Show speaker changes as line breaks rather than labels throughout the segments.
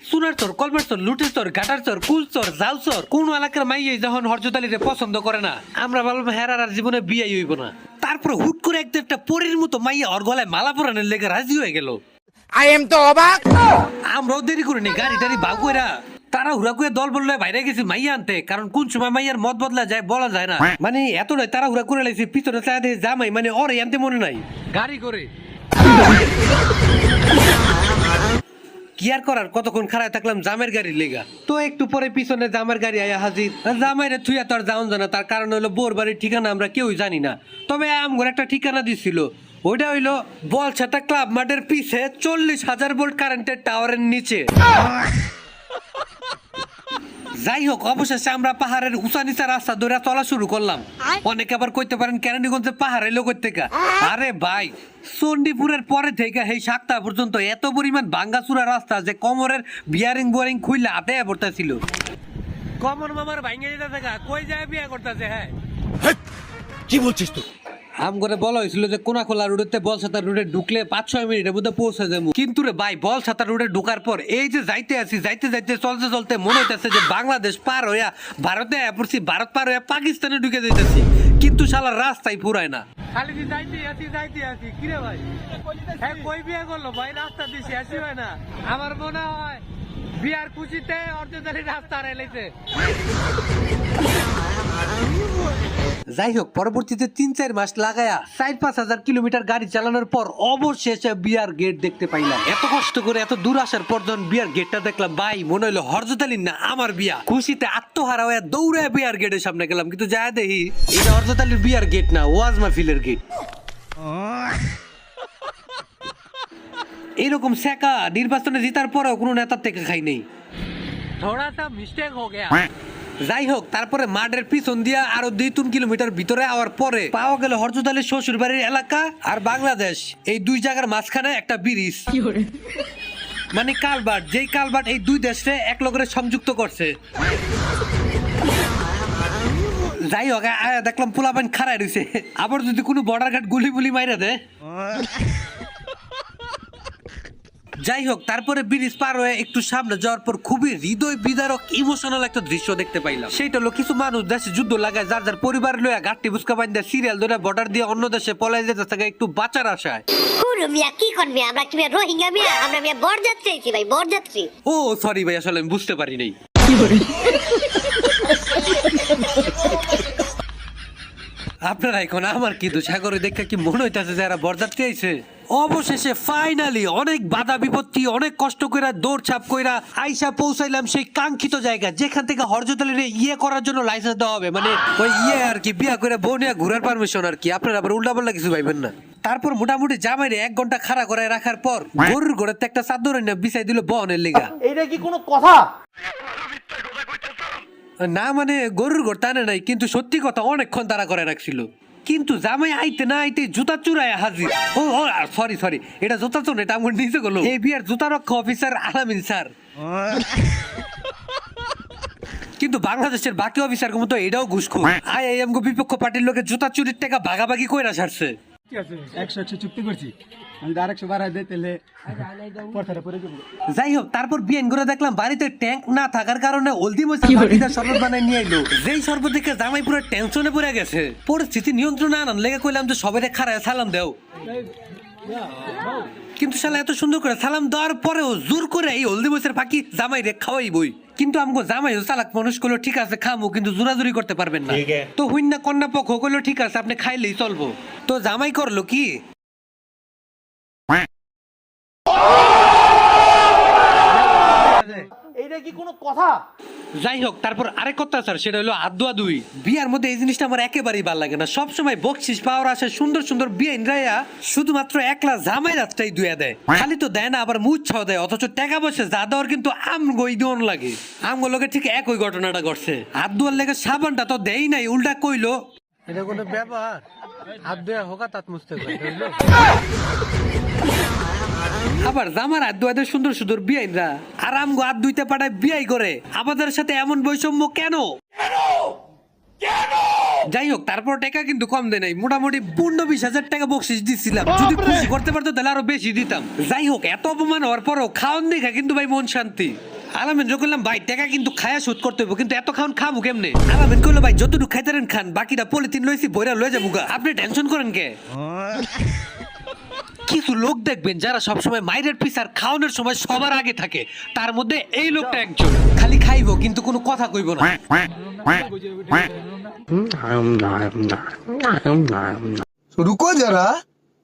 সুনার চর, কলবার চর, লুটের চর, ঘাটার চর, কুল চর, জাল চর, কোন এলাকার মাইয়াই যখন হরজত আলীরে পছন্দ করে না, আমরা বললাম হেরার আর জীবনে বিয়াই হইব না। তারপর হুট করে একদম একটা পরীর মতো মাইয়া ওর গলায় মালা পরানোর লেগে রাজি হয়ে গেল।
তো অবাক।
আমরাও দেরি করিনি, গাড়ি টাড়ি ভাগ কইরা তারা হুড়া করে দল বললে বাইরে গেছি মাইয়া আনতে, কারণ কোন সময় মাইয়ার মত বদলা যায় বলা যায় না। মানে এতটাই তারা হুড়া করে লাইছি, পিছনে চায় দিয়ে জামাই মানে ওরে আনতে মনে নাই গাড়ি করে। কি আর করার, কতক্ষণ খাড়ায় থাকলাম জামের গাড়ির লেগা। তো একটু পরে পিছনে জামের গাড়ি আয়া হাজির। জামাইরে থুইয়া তো আর যাওন জানা, তার কারণ হলো বোর বাড়ির ঠিকানা আমরা কেউই জানি না। তবে আমগর একটা ঠিকানা দিছিল, ওইটা হইলো বলছাটা ক্লাব মাঠের পিছে 40,000 ভোল্ট কারেন্টের টাওয়ারের নিচে। যাই হোক, অবশেষে আমরা পাহাড়ের উঁচা নিচা রাস্তা ধরে চলা শুরু করলাম। অনেকে আবার কইতে পারেন কেরানীগঞ্জে পাহাড় এলো কই থেকে। আরে ভাই, চণ্ডীপুরের পরে থেকে এই সাতটা পর্যন্ত এত পরিমাণ ভাঙ্গাচুরা রাস্তা যে কোমরের বিয়ারিং বোরিং খুইলে হাতে পড়তেছিল। কমর মামার ভাঙ্গে যেতে থাকা কই যায় বিয়া করতেছে। হ্যাঁ,
কি বলছিস তুই?
আমগরে বলা হয়েছিল যে কোনাখোলা রোডেতে বলছাতা রোডে ঢুকলে 5-6 মিনিটের মধ্যে পৌঁছে যাবো। কিন্তু রে ভাই, বলছাতা রোডে ঢোকার পর এই যে যাইতে আছি, যাইতে যাইতে চলতে চলতে মনে হইতেছে যে বাংলাদেশ পার হইয়া ভারতে পড়ছি, ভারত পার হইয়া পাকিস্তানে ঢুকে যাইতেছি। কিন্তু শালা রাস্তাই ফুরায় না, খালি যাইতে আছি। কি রে ভাই, হ্যাঁ কই বিয়ে করলো ভাই, রাস্তা দিয়ে শেষই হয় না। আমার মনে হয় বিয়ার খুশিতে অর্ধেক রাস্তা হারাইছে। যাই হোক, পরবর্তীতে 3-4 মাস লাগায়া 4-5 হাজার কিলোমিটার গাড়ি চালানোর পর অবশেষে বিয়ার গেট দেখতে পাইলাম। এত কষ্ট করে এত দূর আসার পর যখন বিয়ার গেটটা দেখলাম, ভাই মনে হইলো হরজত আলীর না আমার বিয়া। খুশিতে আত্মহারা হয়ে দৌড়ে বিয়ার গেটের সামনে গেলাম, কিন্তু যা দেখি এটা হরজত আলীর বিয়ার গেট না, ওয়াজ মাহফিলের গেট। এরকম শেখা নির্বাচনে জিতার পরেও কোনো নেতার থেকে খাই নেই। থোড়া সা মিস্টেক হো গয়া। যাই হোক, তারপরে মাঠের পিছন দিয়া আরো 2-3 কিলোমিটার ভিতরে আওয়ার পরে পাওয়া গেল হরজত আলীর শ্বশুর বাড়ির এলাকা আর বাংলাদেশ। এই দুই জায়গার মাঝখানে একটা ব্রিজ, মানে কালভার্ট, যেই কালভার্ট এই দুই দেশে এক লগরে সংযুক্ত করছে। যাই হোক, দেখলাম পোলাপান খাড়াই রয়েছে, আবার যদি কোনো বর্ডার ঘাট গুলি গুলি মাইরা দেয়। যাই হোক, তারপরে ব্রিজ পার হয়ে একটু সামনে যাওয়ার পর খুবই হৃদয় বিদারক ইমোশনাল একটা দৃশ্য দেখতে পাইলাম। সেটা হলো কিছু মানুষ দেশে যুদ্ধ লাগায় যার যার পরিবার লইয়া গাঠটি বুসকা বান্ধা সিরিয়াল ধরে বর্ডার দিয়ে অন্য দেশে পলাই যেতে থাকে একটু বাঁচার আশায়।
কি করবি, আমরা কি রোহিঙ্গা মিয়া, আমরা মিয়া বরযাত্রী ভাই, বরযাত্রী।
ও সরি ভাই, আসলে আমি বুঝতে পারি নাই। আপনারা এখন আমার কি দোষ, সাগরে দেখে কি মনে হইতেছে যারা বরযাত্রী আইছে। অবশেষে ফাইনালি অনেক বাধা বিপত্তি, অনেক কষ্ট কইরা দৌড় ছাপ কইরা আইসা পৌঁছাইলাম সেই কাঙ্ক্ষিত জায়গা, যেখান থেকে হরজত আলীর ইয়ে করার জন্য লাইসেন্স দেওয়া হবে, মানে ওই ইয়ে আর কি, বিয়া করে বউ নিয়ে ঘুরার পারমিশন আর কি। আপনারা আবার উল্টা পাল্টা কিছু ভাইবেন না। তারপর মোটামুটি জামাইরে 1 ঘন্টা খাড়া করে রাখার পর গরুর ঘরের একটা চাদর এনে বিছাই দিল বহনের লিগা।
এইটা কি কোনো কথা?
না মানে গরুর ঘর টানে নাই, কিন্তু সত্যি কথা অনেকক্ষণ তারা করে রাখছিল। কিন্তু জামাই আইতে না আইতে জুতা চুরায় হাজির। ও সরি, এটা জুতা চুন, এটা আমার নিজে গেল এই বিয়ার জুতা রক্ষা অফিসার আলামিন স্যার। কিন্তু বাংলাদেশের বাকি অফিসার মতো এটাও ঘুষখোর। আইএম গো বিপক্ষ পার্টির লোকে জুতা চুরির টাকা ভাগাভাগি কইরা ছাড়ছে।
100 চুক্তি করছি, আমি 100 বাড়াই দিই তাহলে পরসাটা পরে যাবো।
যাই হোক, তারপর বিয়েন করে দেখলাম বাড়িতে ট্যাঙ্ক না থাকার কারণে হলদি মশলা শরবত বানাই নিয়ে এলো। যেই শরবত দেখে জামাই পুরো টেনশনে পড়ে গেছে। পরিস্থিতি নিয়ন্ত্রণে আনার লেগে কইলাম যে সবাই খারায় সালাম দেও, কিন্তু শালা এত সুন্দর করে সালাম দেওয়ার পরেও জোর করে এই হলদি মশলার ফাঁকি জামাই রে খাওয়াই বই। কিন্তু আমগো জামাই চালাক মানুষ করলো, ঠিক আছে খামু, কিন্তু জোরাজুরি করতে পারবেন না। তো হুইন্না কন্যা পক্ষ করলো ঠিক আছে আপনি খাইলেই চলবো। তো জামাই করলো কি,
এইটা কি কোনো কথা?
যাই হোক, তারপর আরেক কথা স্যার, সেটা হলো আদুয়া দুই। বিয়ার মধ্যে এই জিনিসটা আমার একেবারেই ভালো লাগে না। সবসময় বকশিস পাওয়ার আসে সুন্দর সুন্দর বিয়ে ইন্দ্রাইয়া শুধুমাত্র একলা জামাই রাতটাই দুয়া দেয়। খালি তো দেয় না, আবার মুচ্ছাও দেয়, অথচ টাকা পয়সা যা দেওয়ার কিন্তু আমগোই দোন লাগে। আমগো লোকে ঠিক একই ঘটনাটা ঘটছে। আদুয়ার লেগে সাবানটা তো দেই নাই, উল্টা কইলো এটা কোনো ব্যাপার, হাত দেয়া হোকা তাত মুছতে কইলো। আবার জামার হাত ধুয়াতে সুন্দর সুন্দর বিয়াইনরা আর আমগো হাত ধুইতে পাঠায় বিয়াই করে। আমাদের সাথে এমন বৈষম্য কেন? যাই হোক, তারপর টাকা কিন্তু কম দেয় নাই, মোটামুটি 15-20 হাজার টাকা বকশিস দিছিলাম। যদি খুশি করতে পারতো তাহলে আরো বেশি দিতাম। যাই হোক, এত অপমান হওয়ার পরও খাওয়ান দেখা কিন্তু ভাই মন শান্তি। আলামিন করলাম ভাই টাকা কিন্তু খায়া শোধ করতে হইব, কিন্তু এত খাওয়ান খাবো কেমনে? আলামিন কইলো ভাই যতটুকু খাইতারেন খান, বাকিটা পলিথিন লইছি বইরা লয়ে যাবো গা, আপনি টেনশন করেন কে? কিছু লোক দেখবেন যারা সবসময় মাইরের পিস আর খাওয়ানোর সময় সবার আগে থাকে, তার মধ্যে এই লোকটা একজন। খালি খাইবো কিন্তু কোনো কথা কইব না।
रुको जरा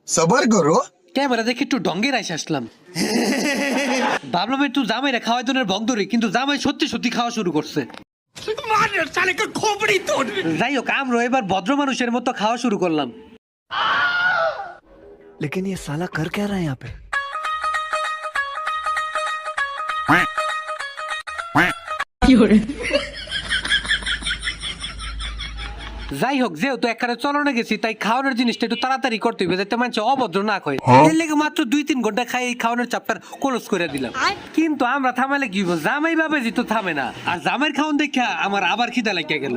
सबर करो।
ক্যামেরা দেখে একটু ডঙ্গের আইসা আসলাম। ভাবলাম একটু জামাইরা খাওয়াই দনের ভং ধরি, কিন্তু জামাই সত্যি সত্যি খাওয়া শুরু করছে। যাই হোক, আমরা এবার ভদ্র মানুষের মতো খাওয়া শুরু করলাম।
लेकिन ये साला कर क्या रहा है यहाँ पे?
যাই হোক, যেহেতু একবারে চলনে গেছি তাই খাওয়ানোর জিনিসটা একটু তাড়াতাড়ি করতে হবে যাতে মানুষ অভদ্র না কয়। এর লেগে মাত্র 2-3 ঘন্টা খাই এই খাওয়ানোর চ্যাপ্টার ক্লোজ করে দিলাম। কিন্তু আমরা থামালে কি হইব? জামাই বাবা জি তো থামে না, আর জামাইয়ের খাওয়ান দেখা আমার আবার খিদা লাগিয়া গেল।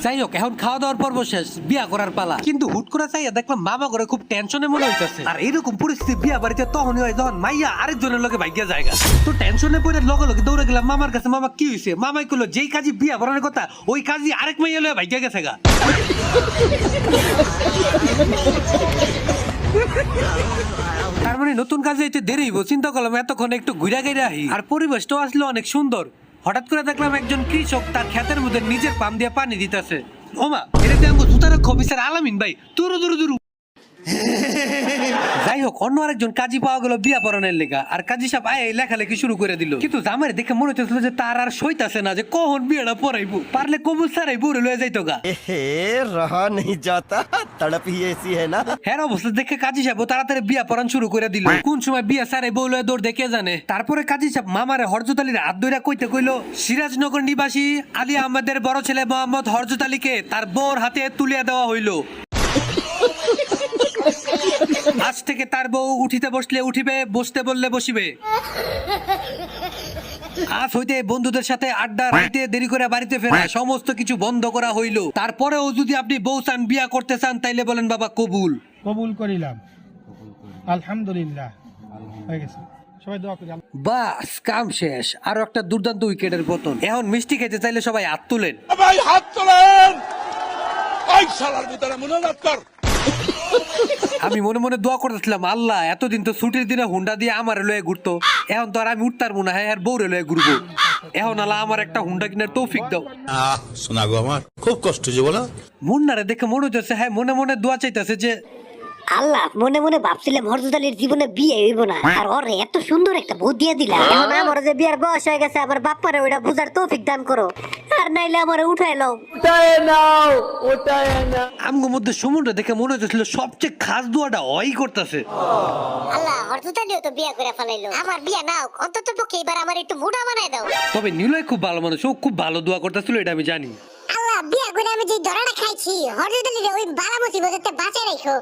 যাই হোক, এখন খাওয়া দাওয়ার পর্ব শেষ, বিয়া করার পালা। কিন্তু হুট করে চাইয়া দেখলাম মামা করে খুব টেনশনে মনে হইতেছে। আর এরকম পরিস্থিতি বিয়া বাড়িতে তখনই হয় যখন মাইয়া আরেকজনের লগে ভাগ্যা জায়গা। তো টেনশনে পড়ে লগে লগে দৌড়ে গেলাম মামার কাছে। মামা কি হয়েছে? মামাই কইলো যেই কাজী বিয়া করার কথা ওই কাজী আরেক মাইয়া লয়ে ভাগ্যা গেছে গা। তার মানে নতুন কাজে এতে দেরি হইব। চিন্তা করলাম এতক্ষণ একটু ঘুরা গাইরা আহি। আর পরিবেশটাও আসলে অনেক সুন্দর। হঠাৎ করে দেখলাম একজন কৃষক তার ক্ষেতের মধ্যে নিজের পাম দিয়ে পানি দিতেছে। ওমা, এটা দিয়ে আমাকে জুতা রাখো অফিসার আলামিন ভাই, দুরু দুরু দুরু। যাই হোক, অন্য আরেকজন কাজী পাওয়া গেল বিয়া পড়ানোর লেগা। আর কাজী সাহেব আয় লেখালেখি শুরু করে দিল। কিন্তু জামাই দেখে মনে হচ্ছিল যে তার আর সইতাছে না যে কখন বিয়েটা পড়াইবো। পারলে কবুল সারাই বউরে লয়ে যাইতো গা।
रहा नहीं जाता, तड़प ही ऐसी है ना।
হ্যাঁ, অবস্থা দেখে কাজী সাহেব তাড়াতাড়ি বিয়া পড়ান শুরু করে দিল। কোন সময় বিয়া সারাই বউ লয়ে দৌড় দেখে জানে। তারপরে কাজী সাহেব মামারে হরজত আলীর হাত ধইরা কইতে কইলো সিরাজনগর নিবাসী আলী আহমেদের বড় ছেলে মোহাম্মদ হরজত আলীকে তার বউর হাতে তুলিয়া দেওয়া হইল। আজ থেকে তার বউ উঠিতে বসলে উঠিবে, বসতে বললে বসিবে। আজ হইতে বন্ধুদের সাথে আড্ডা রাইতে দেরি করে বাড়িতে ফেরা সমস্ত কিছু বন্ধ করা হইল। তারপরেও যদি আপনি বউ চান, বিয়া করতে চান, তাইলে বলেন বাবা কবুল।
কবুল করিলাম, আলহামদুলিল্লাহ, হয়ে গেছে। সবাই দোয়া করি।
বাস, কাম শেষ। আরো একটা দুর্দান্ত উইকেটের পতন। এখন মিষ্টি খেতে চাইলে সবাই হাত তুলেন।
ভাই হাত তোলেন। ওই শালার ভিতরে মনোনাদ কর।
আমি মনে মনে দোয়া করতেছিলাম, আল্লাহ এতদিন তো ছুটির দিনে হুন্ডা দিয়ে আমার লয়ে ঘুরতো, এখন তো আর আমি উঠতার মনে হয় আর বউরে লয়ে ঘুরবো। এখন আল্লাহ আমার একটা হুন্ডা কিনার তৌফিক দাও।
শোনা গো, আমার খুব কষ্ট যে বলো।
মুন্নারে দেখে মনে হচ্ছে হ্যাঁ, মনে মনে দোয়া চাইতেছে যে
আল্লাহ, মনে মনে ভাবছিলাম হরজত আলীর জীবনে বিয়ে হইব না, আর ওরে এত সুন্দর একটা বউ দিয়ে দিলা। এখন আমার যে বিয়ার বয়স হয়ে গেছে, আবার বাপ্পারে ওইটা বুঝার তৌফিক দান করো, আর নাইলে আমারে উঠাই লও।
আমগো মধ্যে সমুদ্র দেখে মনে হচ্ছিল সবচেয়ে খাস দোয়াটা ওই করতেছে।
আল্লাহ, হরজত আলীও তো বিয়ে করে ফেলাইলো, আমার বিয়ে নাও, অন্তত পক্ষে এবার আমার একটু মোটা বানাই দাও।
তবে নিলয় খুব ভালো মানুষ, ও খুব ভালো দোয়া করতেছিল, এটা আমি জানি।
আল্লাহ, বিয়ে করে আমি যে ধরাটা খাইছি, হরজত আলীর ওই বালা মুসিবতে বাঁচাই রাখো।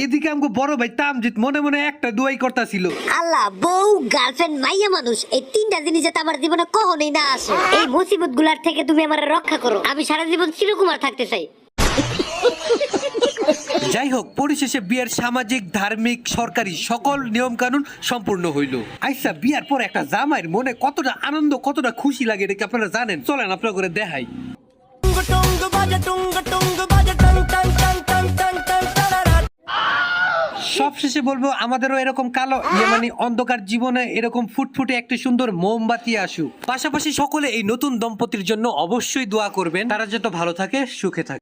এদিকে আমগো বড় ভাই তামজিৎ মনে মনে একটা দোয়াই করতেছিল,
আল্লাহ, বউ, গার্লফ্রেন্ড, মাইয়া মানুষ, এই তিনটা জিনিস যাতে আমার জীবনে কখনোই না আসে। এই মুসিবত গুলার থেকে তুমি আমার রক্ষা করো, আমি সারা জীবন চিরকুমার থাকতে চাই।
যাই হোক, পরিশেষে বিয়ের সামাজিক, ধার্মিক, সরকারি সকল নিয়ম কানুন সম্পূর্ণ হইল। আচ্ছা, বিয়ার পর একটা জামাইয়ের মনে কতটা আনন্দ, কতটা খুশি লাগে এটা কি আপনারা জানেন? চলেন আপনার করে দেখাই। সবশেষে বলবো আমাদেরও এরকম কালো মানে অন্ধকার জীবনে এরকম ফুটফুটে একটা সুন্দর মোমবাতি আসুক। পাশাপাশি সকলে এই নতুন দম্পতির জন্য অবশ্যই দোয়া করবেন, তারা যত ভালো থাকে, সুখে থাকে।